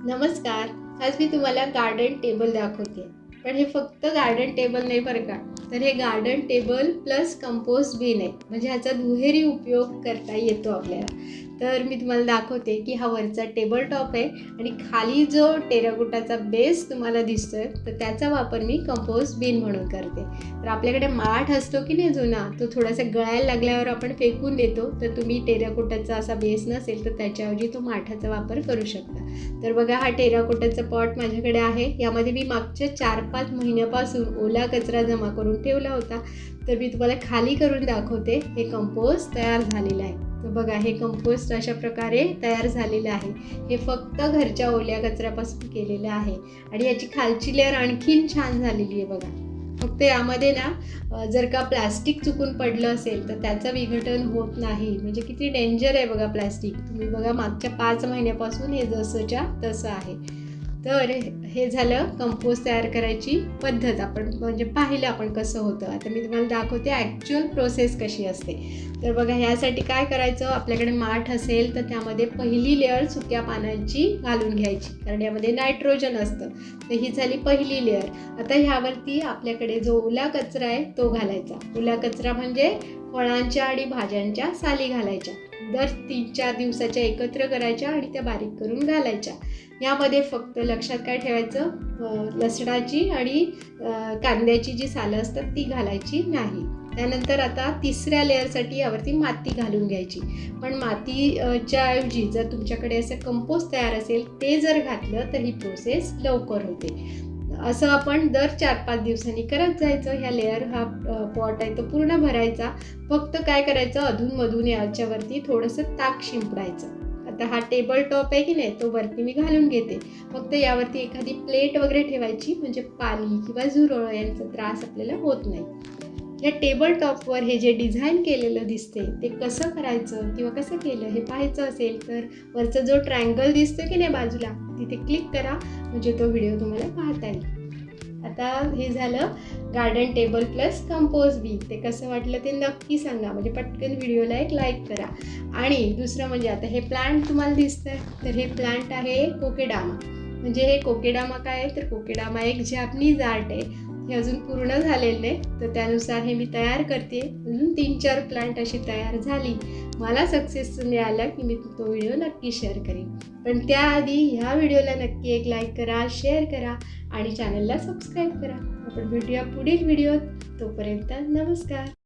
नमस्कार. आज मी तुम्हाला गार्डन टेबल दाखवते. पण हे फक्त गार्डन टेबल नाही बरं का, तर हे garden table plus compost bin आहे. म्हणजे ह्याचा दुहेरी उपयोग करता येतो आपल्याला. तर मी तुम्हाला दाखवते की हा वरचा टेबल टॉप आहे आणि खाली जो टेराकोटाचा बेस तुम्हाला दिसतोय तर त्याचा वापर मी कंपोस्ट बिन म्हणून करते. तर आपल्याकडे माठ असतो की नाही जुना, तो थोडासा गळायला लागल्यावर आपण फेकून देतो. तर तुम्ही टेराकोटाचा असा बेस नसेल तर त्याच्याऐवजी तो माठाचा वापर करू शकता. तर बघा, हा टेराकोटाचा पॉट माझ्याकडे आहे. यामध्ये मी मागच्या 4-5 महिन्यापासून ओला कचरा जमा करून ठेवला होता. तर मी तुम्हाला खाली करून दाखवते. हे कंपोस्ट तयार झालेलं आहे. तर बघा, हे कंपोस्ट अशा प्रकारे तयार झालेलं आहे. हे फक्त घरच्या ओल्या कचऱ्यापासून केलेलं आहे आणि याची खालची लेअर आणखीन छान झालेली आहे बघा. फक्त यामध्ये ना जर का प्लास्टिक चुकून पडलं असेल तर त्याचं विघटन होत नाही. म्हणजे किती डेंजर आहे बघा प्लास्टिक. तुम्ही बघा, मागच्या 5 महिन्यापासून हे जसंच्या तसं आहे. तर हे झालं कंपोस्ट तयार करायची पद्धत. आपण म्हणजे पाहिलं आपण कसं होतं. आता मी तुम्हाला दाखवते ॲक्च्युअल प्रोसेस कशी असते. तर बघा, ह्यासाठी काय करायचं, आपल्याकडे माठ असेल तर त्यामध्ये पहिली लेअर सुक्या पानांची घालून घ्यायची, कारण यामध्ये नायट्रोजन असतं. तर ही झाली पहिली लेअर. आता ह्यावरती आपल्याकडे जो ओला कचरा आहे तो घालायचा. ओला कचरा म्हणजे फळांच्या आणि भाज्यांच्या साली घालायच्या. दर 3-4 दिवसाच्या एकत्र करायच्या आणि त्या बारीक करून घालायच्या. यामध्ये फक्त लक्षात काय ठेवायचं, लसणाची आणि कांद्याची जी सालं असतात ती घालायची नाही. त्यानंतर आता तिसऱ्या लेअरसाठी यावरती माती घालून घ्यायची. पण मातीच्या ऐवजी जर तुमच्याकडे असं कंपोस्ट तयार असेल ते जर घातलं तर ही प्रोसेस लवकर होते. असं आपण दर 4-5 दिवसांनी करत जायचं. ह्या लेअर हा पॉट आहे तो पूर्ण भरायचा. फक्त काय करायचं, अधूनमधून याच्यावरती थोडंसं ताक शिंपडायचं. आता हा टेबल टॉप आहे की नाही, तो वरती मी घालून घेते. फक्त यावरती एखादी प्लेट वगैरे ठेवायची, म्हणजे पाली किंवा झुरळ यांचा त्रास आपल्याला होत नाही. या टेबल टॉपवर हे जे डिझाईन केलेलं दिसते ते कसं करायचं किंवा कसं केलं हे पाहायचं असेल तर वरचा जो ट्रायंगल दिसतो की नाही बाजूला, तिथे क्लिक करा, म्हणजे तो व्हिडिओ तुम्हाला पाहता येईल. आता हे झालं गार्डन टेबल प्लस कंपोस्ट बी. ते कसं वाटलं ते नक्की सांगा. म्हणजे पटकन व्हिडिओला एक लाईक करा. आणि दुसरं म्हणजे आता हे प्लांट तुम्हाला दिसतंय, तर हे प्लांट आहे कोकेडामा. म्हणजे हे कोकेडामा काय आहे, तर कोकेडामा एक जॅपनीज आर्ट आहे. हे अजून पूर्ण झालेलं नाही, तर त्यानुसार हे मी तयार करते. अजून 3-4 प्लांट अशी तयार झाली. मला सक्सेस मिळाला की मी तो व्हिडिओ नक्की शेअर करेन. पण त्याआधी ह्या व्हिडिओला नक्की एक लाईक करा, शेअर करा आणि चॅनलला सबस्क्राईब करा. आपण भेटूया पुढील व्हिडिओत. तोपर्यंत नमस्कार.